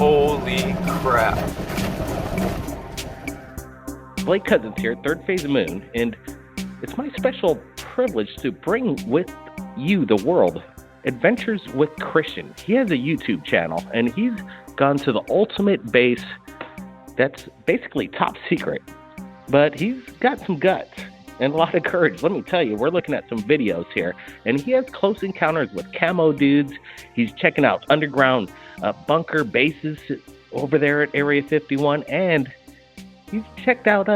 Holy crap. Blake Cousins here, Third Phase Moon, and it's my special privilege to bring with you the world Adventures with Christian. He has a YouTube channel, and he's gone to the ultimate base that's basically top secret. But he's got some guts and a lot of courage. Let me tell you, we're looking at some videos here, and he has close encounters with Camo dudes. He's checking out underground bunker bases over there at Area 51, and he's checked out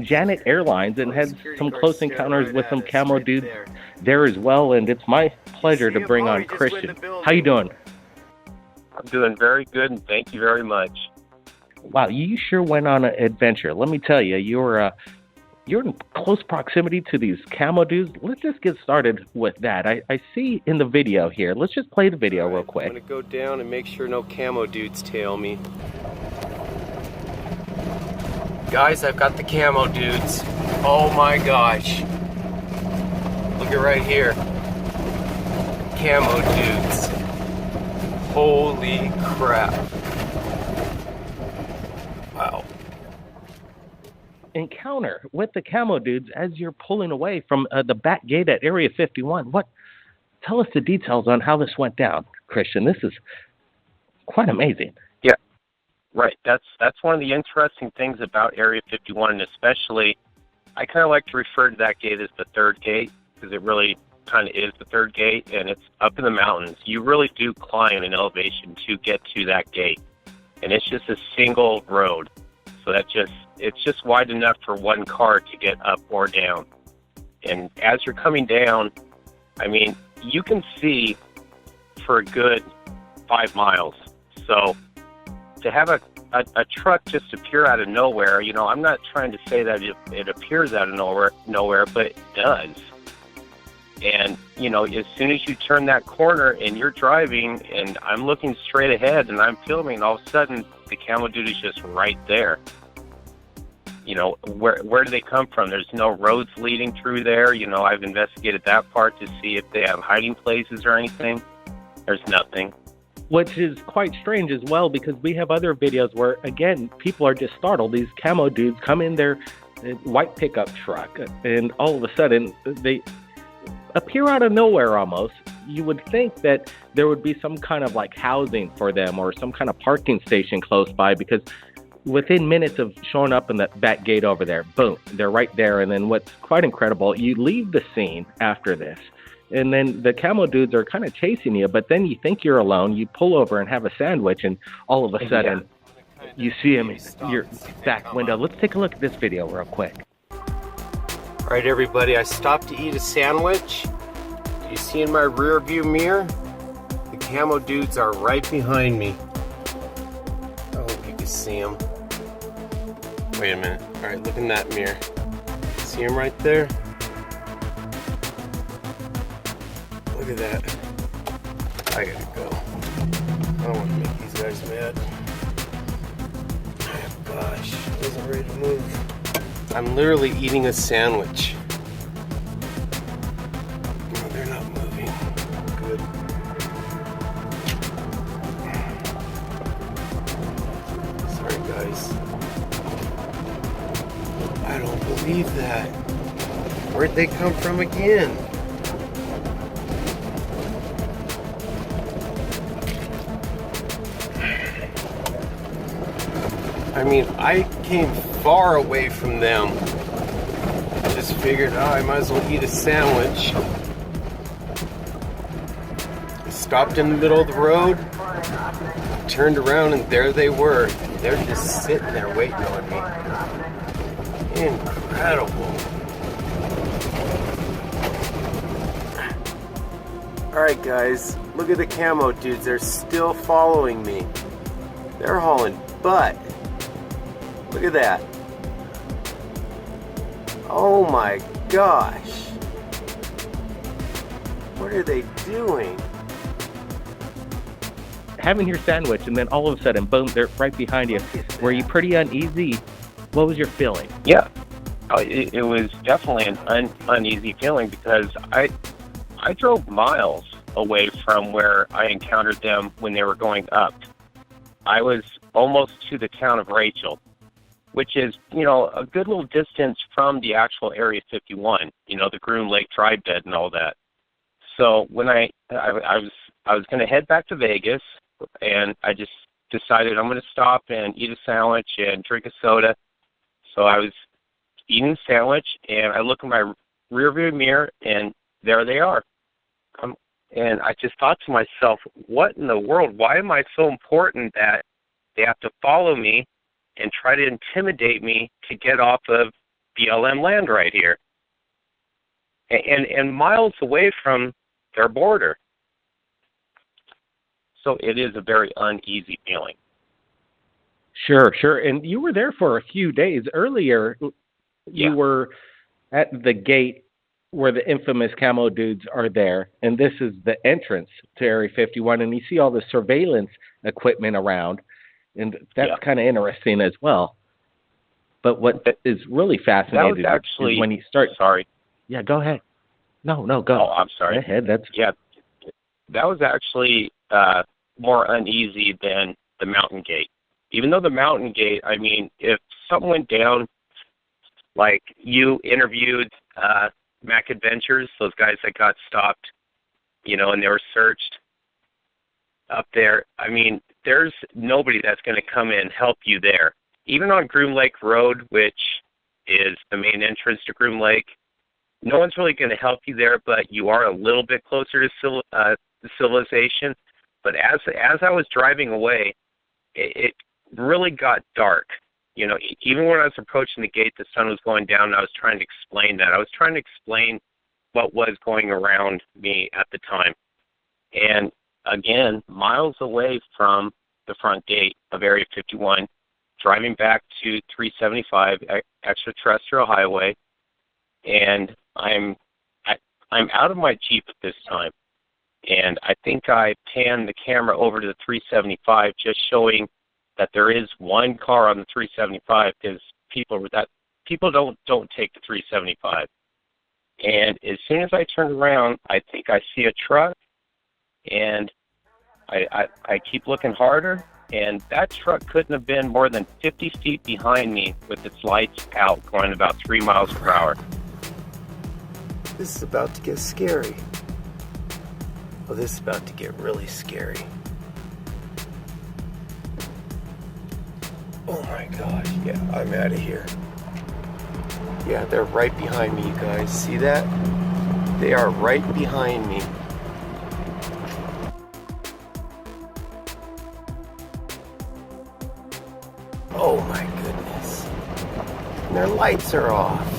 Janet Airlines and had some close encounters with some Camo dudes there as well. And it's my pleasure to bring on Christian. How you doing? I'm doing very good, and thank you very much. Wow, you sure went on an adventure. Let me tell you, you're in close proximity to these Camo dudes. Let's just get started with that. I see in the video here. Let's just play the video real quick. I'm gonna go down and make sure no Camo dudes tail me. Guys, I've got the Camo dudes. Oh my gosh. Look at right here. Camo dudes. Holy crap. Wow. Encounter with the Camo dudes as you're pulling away from the back gate at Area 51. Tell us the details on how this went down, Christian. This is quite amazing. Yeah, right. That's one of the interesting things about Area 51, and especially, I kind of like to refer to that gate as the third gate, because it really kind of is the third gate, and it's up in the mountains. You really do climb an elevation to get to that gate, and it's just a single road. So it's just wide enough for one car to get up or down. And as you're coming down, I mean, you can see for a good 5 miles. So to have a truck just appear out of nowhere, you know, I'm not trying to say that it appears out of nowhere, but it does. And, you know, as soon as you turn that corner and you're driving and I'm looking straight ahead and I'm filming, all of a sudden the Camo dude is just right there. You know, where do they come from? There's no roads leading through there. You know, I've investigated that part to see if they have hiding places or anything. There's nothing. Which is quite strange as well, because we have other videos where, again, people are just startled. These Camo dudes come in their white pickup truck, and all of a sudden they appear out of nowhere almost. You would think that there would be some kind of like housing for them or some kind of parking station close by, because within minutes of showing up in that back gate over there, boom, they're right there. And then what's quite incredible, you leave the scene after this, and then the Camo dudes are kind of chasing you, but then you think you're alone, you pull over and have a sandwich, and all of a sudden you see him in your back window. Let's take a look at this video real quick. All right, everybody, I stopped to eat a sandwich. You see in my rear view mirror, the Camo dudes are right behind me. I hope you can see them. Wait a minute. All right, look in that mirror. See them right there? Look at that. I gotta go. I don't want to make these guys mad. Oh gosh, I wasn't ready to move. I'm literally eating a sandwich. No, they're not moving. Good. Sorry, guys. I don't believe that. Where'd they come from again? I mean, I came far away from them. I just figured, I might as well eat a sandwich. I stopped in the middle of the road, turned around, and there they were. They're just sitting there waiting on me. Incredible. Alright guys, look at the Camo dudes. They're still following me. They're hauling butt. Look at that. Oh my gosh. What are they doing? Having your sandwich, and then all of a sudden, boom, they're right behind you. Were you pretty uneasy? What was your feeling? Yeah, it was definitely an uneasy feeling, because I drove miles away from where I encountered them when they were going up. I was almost to the town of Rachel, which is, a good little distance from the actual Area 51, the Groom Lake dry bed and all that. So when I was going to head back to Vegas, and I just decided I'm going to stop and eat a sandwich and drink a soda. So I was eating the sandwich, and I look in my rearview mirror, and there they are. And I just thought to myself, what in the world? Why am I so important that they have to follow me and try to intimidate me to get off of BLM land right here? And miles away from their border. So it is a very uneasy feeling. Sure. And you were there for a few days. Earlier, you were at the gate where the infamous Camo dudes are there, and this is the entrance to Area 51, and you see all the surveillance equipment around, and that's kind of interesting as well. But what is really fascinating is when you start... Sorry. Yeah, go ahead. No, go. Oh, I'm sorry. Go ahead. That was actually more uneasy than the Mountain Gate. Even though the Mountain Gate, I mean, if something went down, like you interviewed Mac Adventures, those guys that got stopped, and they were searched up there, I mean, there's nobody that's going to come in and help you there. Even on Groom Lake Road, which is the main entrance to Groom Lake, no one's really going to help you there, but you are a little bit closer to civilization. But as I was driving away, it really got dark. Even when I was approaching the gate, the sun was going down, and I was trying to explain that. I was trying to explain what was going around me at the time. And again, miles away from the front gate of Area 51, driving back to 375 Extraterrestrial Highway, and I'm out of my Jeep at this time. And I think I panned the camera over to the 375, just showing that there is one car on the 375, because people don't take the 375. And as soon as I turn around, I think I see a truck, and I keep looking harder, and that truck couldn't have been more than 50 feet behind me with its lights out, going about 3 miles per hour. This is about to get scary. Oh, this is about to get really scary. Oh my gosh, yeah, I'm out of here. Yeah, they're right behind me, you guys. See that? They are right behind me. Oh my goodness. And their lights are off.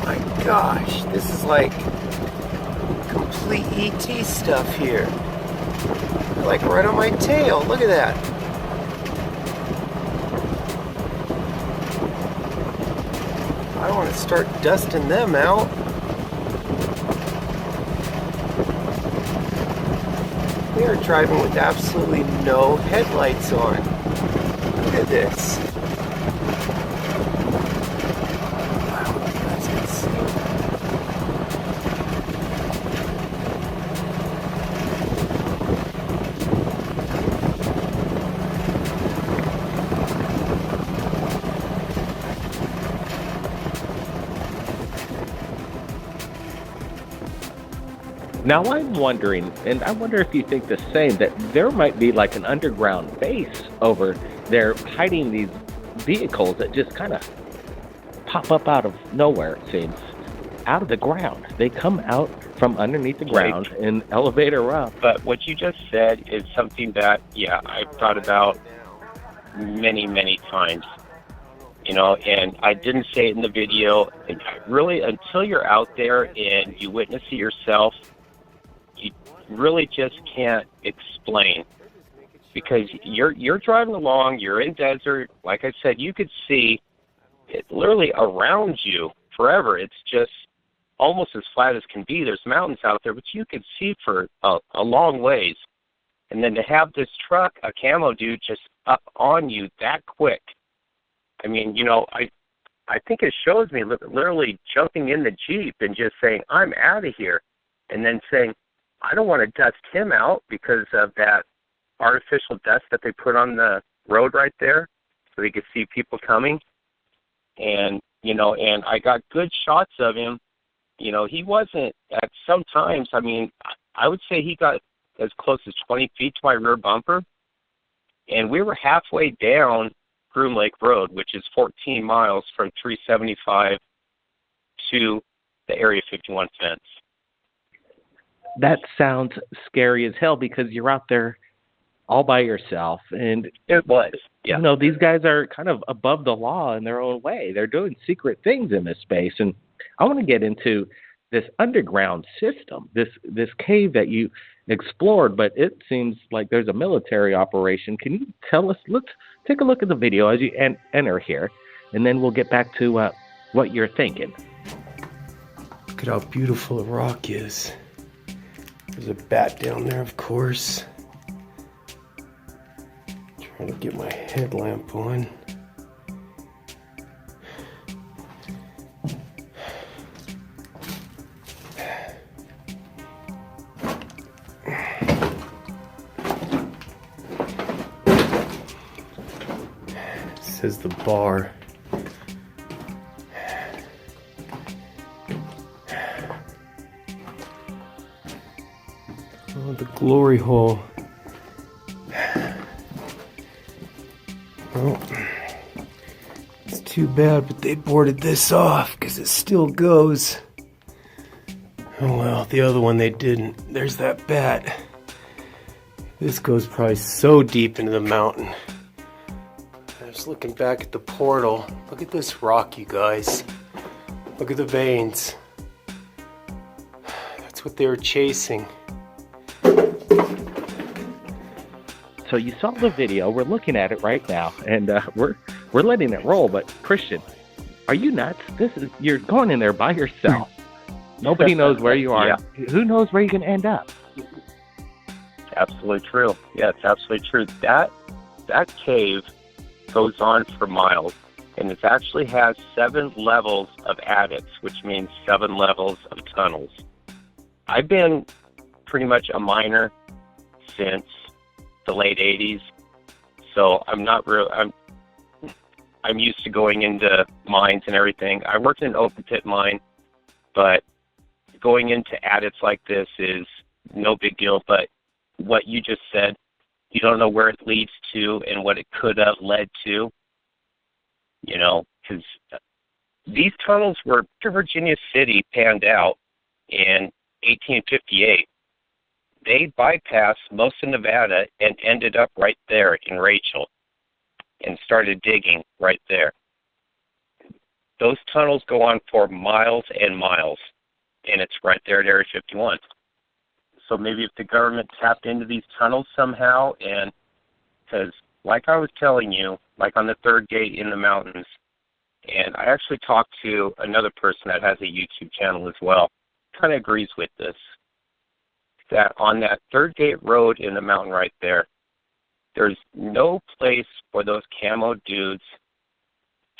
My gosh, this is like complete ET stuff here. They're like right on my tail. Look at that. I don't want to start dusting them out. They are driving with absolutely no headlights on. Look at this. Wow, that's insane. Now I'm wondering, and I wonder if you think the same, that there might be like an underground base over there hiding these vehicles that just kind of pop up out of nowhere, it seems. Out of the ground. They come out from underneath the ground and elevator up. But what you just said is something that, I've thought about many, many times. And I didn't say it in the video. And really, until you're out there and you witness it yourself, you really just can't explain, because you're driving along, you're in desert. Like I said, you could see it literally around you forever. It's just almost as flat as can be. There's mountains out there, but you could see for a long ways. And then to have this truck, a Camo dude, just up on you that quick. I mean, I think it shows me literally jumping in the Jeep and just saying, I'm out of here. And then saying, I don't want to dust him out because of that artificial dust that they put on the road right there so he could see people coming. And, and I got good shots of him. He wasn't at some times, I would say he got as close as 20 feet to my rear bumper. And we were halfway down Groom Lake Road, which is 14 miles from 375 to the Area 51 fence. That sounds scary as hell because you're out there all by yourself. And it was, yeah. These guys are kind of above the law in their own way. They're doing secret things in this space. And I want to get into this underground system, this cave that you explored, but it seems like there's a military operation. Can you tell us? Let's take a look at the video as you enter here, and then we'll get back to what you're thinking. Look at how beautiful the rock is. There's a bat down there, of course. Trying to get my headlamp on. Says the bar. Oh, the glory hole. Well, it's too bad, but they boarded this off because it still goes. Oh well, the other one they didn't. There's that bat. This goes probably so deep into the mountain. Just looking back at the portal. Look at this rock, you guys. Look at the veins. That's what they were chasing. So you saw the video. We're looking at it right now, and we're letting it roll. But Christian, are you nuts? You're going in there by yourself. Nobody knows where you are. Yeah. Who knows where you're going to end up? Absolutely true. Yeah, it's absolutely true. That cave goes on for miles, and it actually has 7 levels of adits, which means 7 levels of tunnels. I've been pretty much a miner since the late 80s, so I'm used to going into mines and everything. I worked in an open pit mine, but going into adits like this is no big deal. But what you just said, you don't know where it leads to and what it could have led to, because these tunnels were to Virginia City panned out in 1858. They bypassed most of Nevada and ended up right there in Rachel and started digging right there. Those tunnels go on for miles and miles, and it's right there at Area 51. So maybe if the government tapped into these tunnels somehow, and because like I was telling you, like on the third gate in the mountains, and I actually talked to another person that has a YouTube channel as well, kind of agrees with this, that on that third gate road in the mountain right there, there's no place for those camo dudes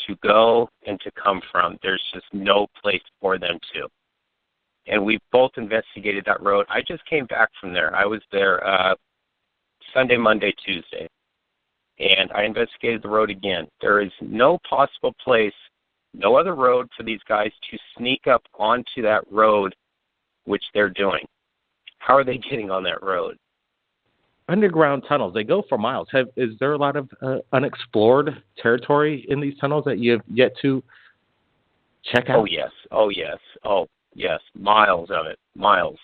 to go and to come from. There's just no place for them to. And we both investigated that road. I just came back from there. I was there Sunday, Monday, Tuesday. And I investigated the road again. There is no possible place, no other road for these guys to sneak up onto that road, which they're doing. How are they getting on that road? Underground tunnels, they go for miles. Is there a lot of unexplored territory in these tunnels that you have yet to check out? Oh, yes. Oh, yes. Miles of it. Miles.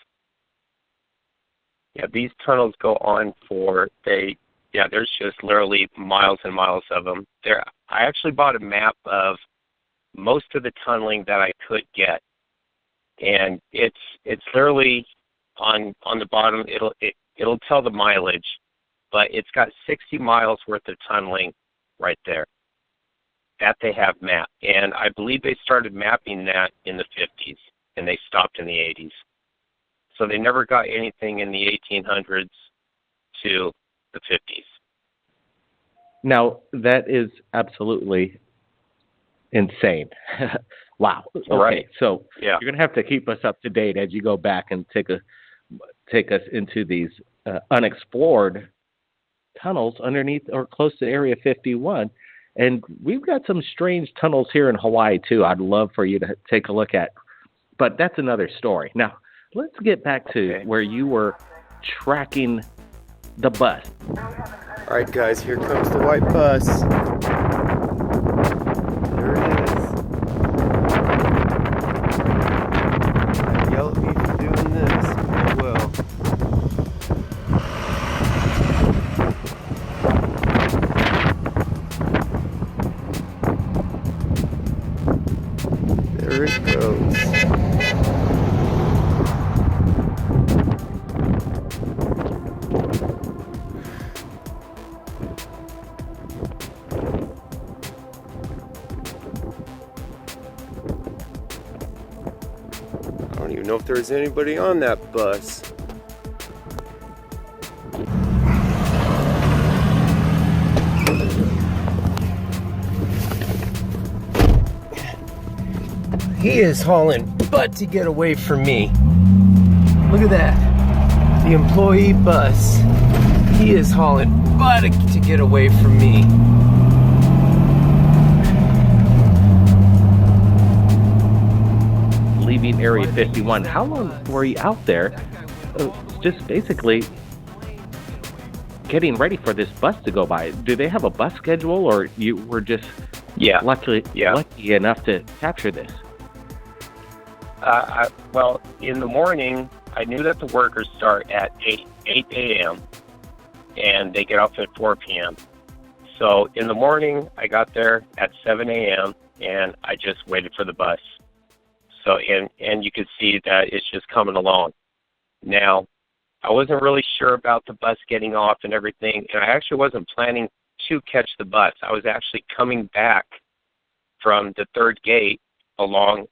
Yeah, these tunnels go on for, there's just literally miles and miles of them. I actually bought a map of most of the tunneling that I could get. And it's literally on the bottom, it'll tell the mileage, but it's got 60 miles worth of tunneling right there that they have mapped. And I believe they started mapping that in the 50s, and they stopped in the 80s. So they never got anything in the 1800s to the 50s. Now, that is absolutely insane. Wow. Okay, right. So yeah. You're going to have to keep us up to date as you go back and take a take us into these unexplored tunnels underneath or close to Area 51. And we've got some strange tunnels here in Hawaii, too, I'd love for you to take a look at. But that's another story. Now, let's get back to where you were tracking the bus. All right, guys, here comes the white bus. There it is. Yell at me for doing this. I will. There it goes. I don't even know if there's anybody on that bus. He is hauling butt to get away from me. Look at that. The employee bus. He is hauling butt to get away from me. Leaving Area 51. How long were you out there? Just basically getting ready for this bus to go by. Do they have a bus schedule, or you were just lucky enough to capture this? Well, in the morning, I knew that the workers start at 8 a.m. and they get off at 4 p.m. So in the morning, I got there at 7 a.m. and I just waited for the bus. So, and you could see that it's just coming along. Now, I wasn't really sure about the bus getting off and everything, and I actually wasn't planning to catch the bus. I was actually coming back from the third gate along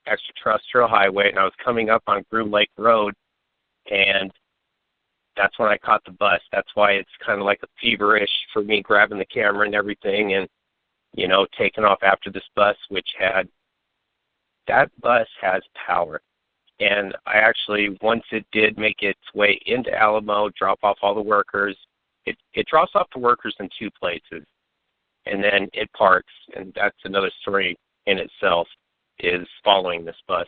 Extraterrestrial Highway, and I was coming up on Groom Lake Road, and that's when I caught the bus. That's why it's kind of like a feverish for me grabbing the camera and everything and, you know, taking off after this bus, that bus has power. And I actually, once it did make its way into Alamo, drop off all the workers, it drops off the workers in two places, and then it parks, and that's another story in itself, is following this bus.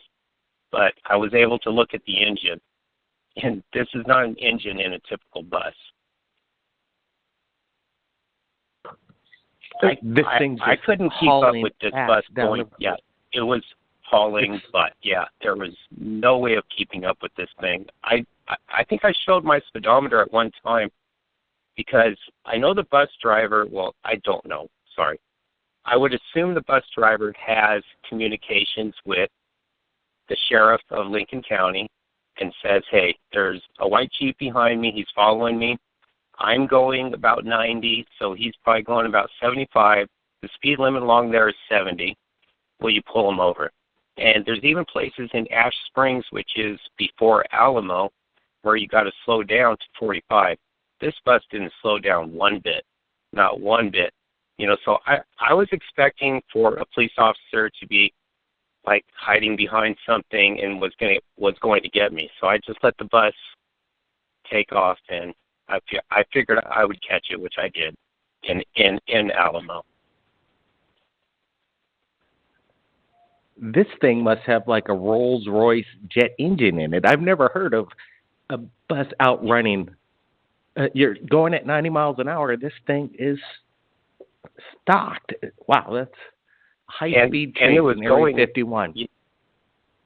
But I was able to look at the engine, and this is not an engine in a typical bus. I couldn't keep up with this bus going. Yeah, it was hauling butt. Yeah, there was no way of keeping up with this thing. I think I showed my speedometer at one time because I know the bus driver, well, I don't know, sorry. I would assume the bus driver has communications with the sheriff of Lincoln County and says, hey, there's a white Jeep behind me, he's following me. I'm going about 90, so he's probably going about 75. The speed limit along there is 70. Will you pull him over? And there's even places in Ash Springs, which is before Alamo, where you got to slow down to 45. This bus didn't slow down one bit, not one bit. You know, so I was expecting for a police officer to be like hiding behind something and was going to get me. So I just let the bus take off, and I figured I would catch it, which I did in Alamo. This thing must have like a Rolls-Royce jet engine in it. I've never heard of a bus outrunning. You're going at 90 miles an hour. This thing is stocked. Wow, that's high-speed chase in Area 51.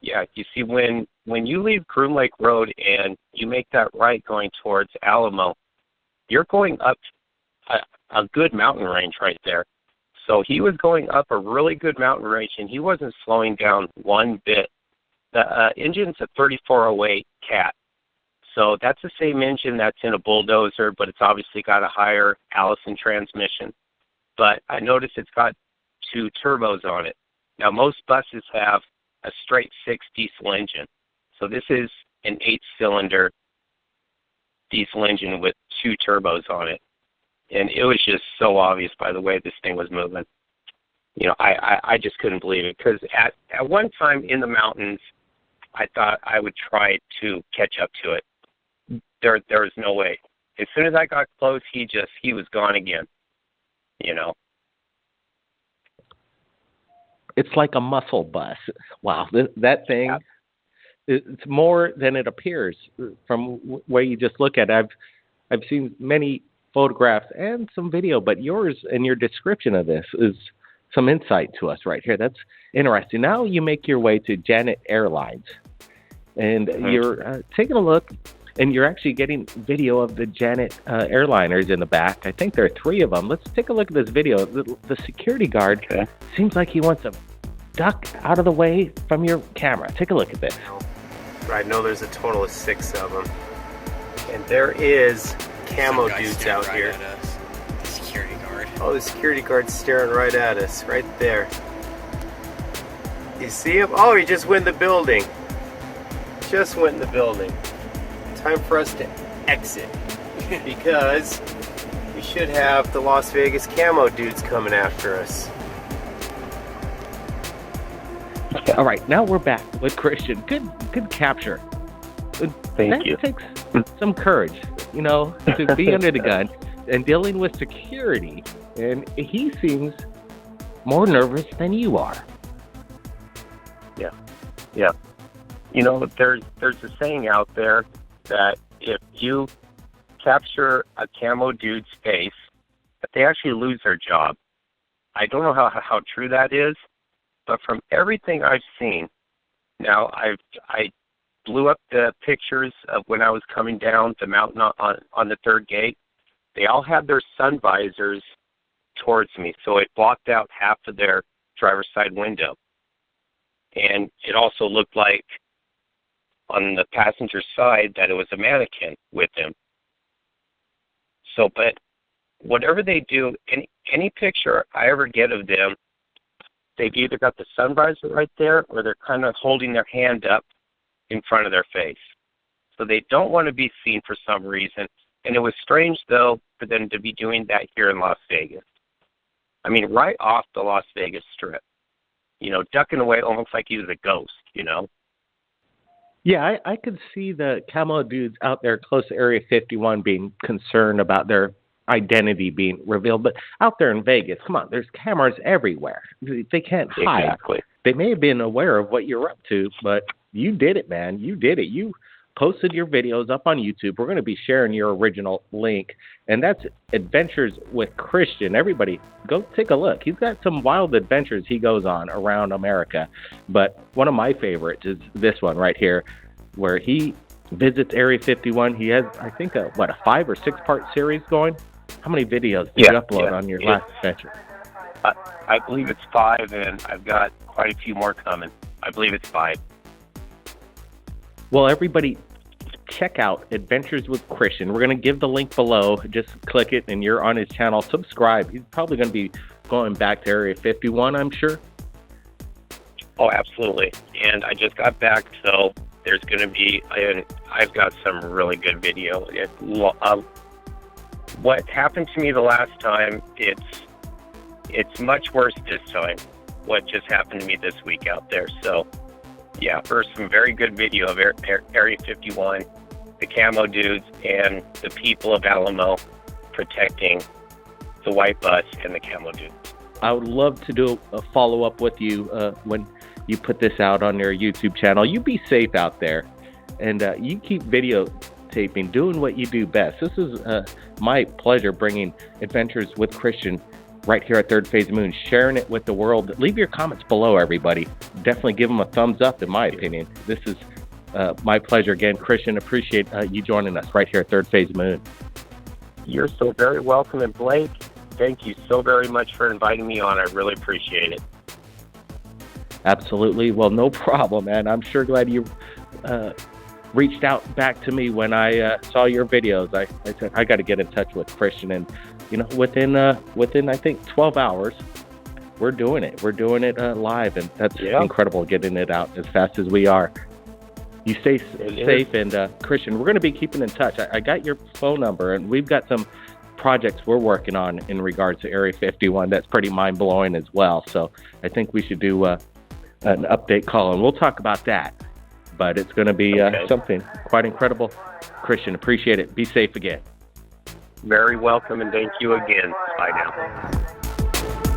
Yeah, you see, when you leave Groom Lake Road and you make that right going towards Alamo, you're going up a good mountain range right there. So he was going up a really good mountain range, and he wasn't slowing down one bit. The engine's a 3408 Cat. So that's the same engine that's in a bulldozer, but it's obviously got a higher Allison transmission. But I noticed it's got two turbos on it. Now, most buses have a straight 6 diesel engine. So this is an 8-cylinder diesel engine with two turbos on it. And it was just so obvious by the way this thing was moving. You know, I just couldn't believe it. Because at one time in the mountains, I thought I would try to catch up to it. There was no way. As soon as I got close, he was gone again. You know. It's like a muscle bus. Wow, that thing. Yeah. It's more than it appears from where you just look at it. I've seen many photographs and some video, but yours and your description of this is some insight to us right here. That's interesting. Now you make your way to Janet Airlines, and you're taking a look, and you're actually getting video of the Janet airliners in the back. I think there are 3 of them. Let's take a look at this video. The security guard seems like he wants to duck out of the way from your camera. Take a look at this. I know there's a total of 6 of them. And there is Camo dudes out here. The security guard. Oh, the security guard's staring right at us, right there. You see him? Oh, he just went in the building. Just went in the building. Time for us to exit. Because we should have the Las Vegas Camo dudes coming after us. All right, now we're back with Christian. Good capture. Thank you. That takes some courage, to be under the gun and dealing with security. And he seems more nervous than you are. Yeah. There's a saying out there that if you capture a camo dude's face, that they actually lose their job. I don't know how true that is, but from everything I've seen, now I blew up the pictures of when I was coming down the mountain on the third gate. They all had their sun visors towards me, so it blocked out half of their driver's side window. And it also looked like on the passenger side that it was a mannequin with him. So, but whatever they do, any picture I ever get of them, they've either got the sun visor right there or they're kind of holding their hand up in front of their face. So they don't want to be seen for some reason. And it was strange, though, for them to be doing that here in Las Vegas. I mean, right off the Las Vegas Strip. Ducking away almost like he was a ghost, Yeah, I could see the Camo dudes out there close to Area 51 being concerned about their identity being revealed. But out there in Vegas, come on, there's cameras everywhere. They can't hide. Exactly. They may have been aware of what you're up to, but you did it, man. You did it. You posted your videos up on YouTube. We're going to be sharing your original link, and that's Adventures with Christian. Everybody, go take a look. He's got some wild adventures he goes on around America, but one of my favorites is this one right here, where he visits Area 51. He has, I think, a 5 or 6 part series going. How many videos did you upload on your last adventure? I believe it's 5, and I've got quite a few more coming. I believe it's 5. Well, everybody, check out Adventures with Christian. We're going to give the link below. Just click it, and you're on his channel. Subscribe. He's probably going to be going back to Area 51, I'm sure. Oh, absolutely. And I just got back, so there's going to be, and I've got some really good video. What happened to me the last time, it's much worse this time, what just happened to me this week out there. So, yeah, there's some very good video of Area 51, the Camo dudes, and the people of Alamo protecting the white bus and the Camo dudes. I would love to do a follow-up with you when you put this out on your YouTube channel. You be safe out there, and you keep videotaping, doing what you do best. This is my pleasure bringing Adventures with Christian right here at Third Phase Moon, sharing it with the world. Leave your comments below, everybody. Definitely give them a thumbs up, in my opinion. This is my pleasure again. Christian, appreciate you joining us right here at Third Phase Moon. You're so very welcome, and Blake, thank you so very much for inviting me on. I really appreciate it. Absolutely. Well, no problem, man. I'm sure glad you reached out back to me when I saw your videos. I said, I got to get in touch with Christian, and within I think 12 hours, we're doing it. We're doing it live, and that's incredible, getting it out as fast as we are. You stay safe, and Christian, we're going to be keeping in touch. I got your phone number, and we've got some projects we're working on in regards to Area 51 that's pretty mind-blowing as well. So I think we should do an update call, and we'll talk about that. but it's going to be Okay. something quite incredible. Christian, appreciate it. Be safe again. Very welcome, and thank you again. Bye now.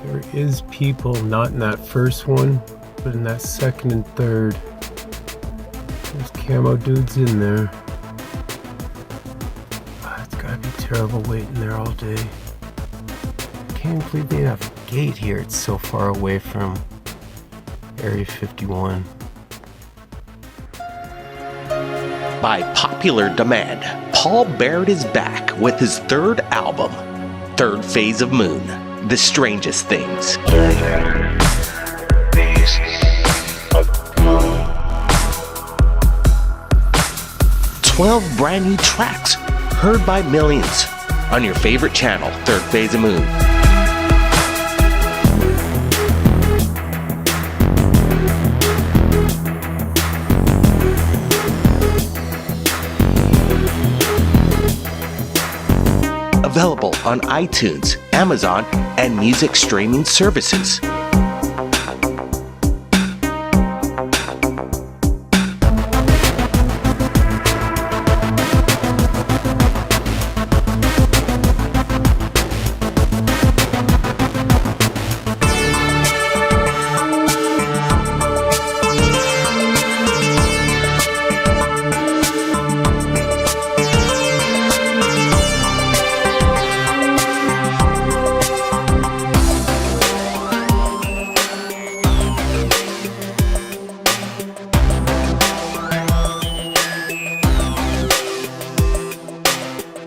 There is people, not in that first one, but in that second and third. There's camo dudes in there. It's gotta be terrible waiting there all day. Can't believe they have a gate here. It's so far away from Area 51. By popular demand, Paul Barrett is back with his third album, Third Phase of Moon, The Strangest Things. 12 brand new tracks, heard by millions, on your favorite channel, Third Phase of Moon. Available on iTunes, Amazon, and music streaming services.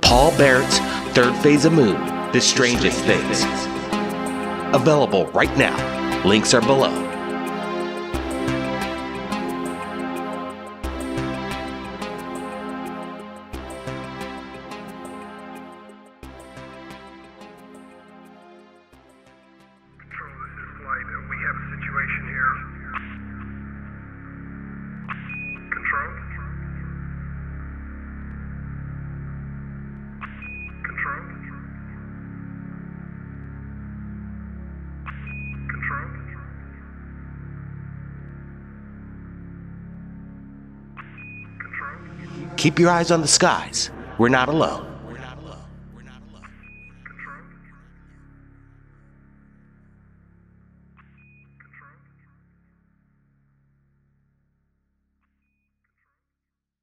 Paul Barrett's Third Phase of Moon, The Strangest Things. Available right now. Links are below. Control, this is Flight. We have a situation here. Control? Control? Control? Control? Keep your eyes on the skies. We're not alone.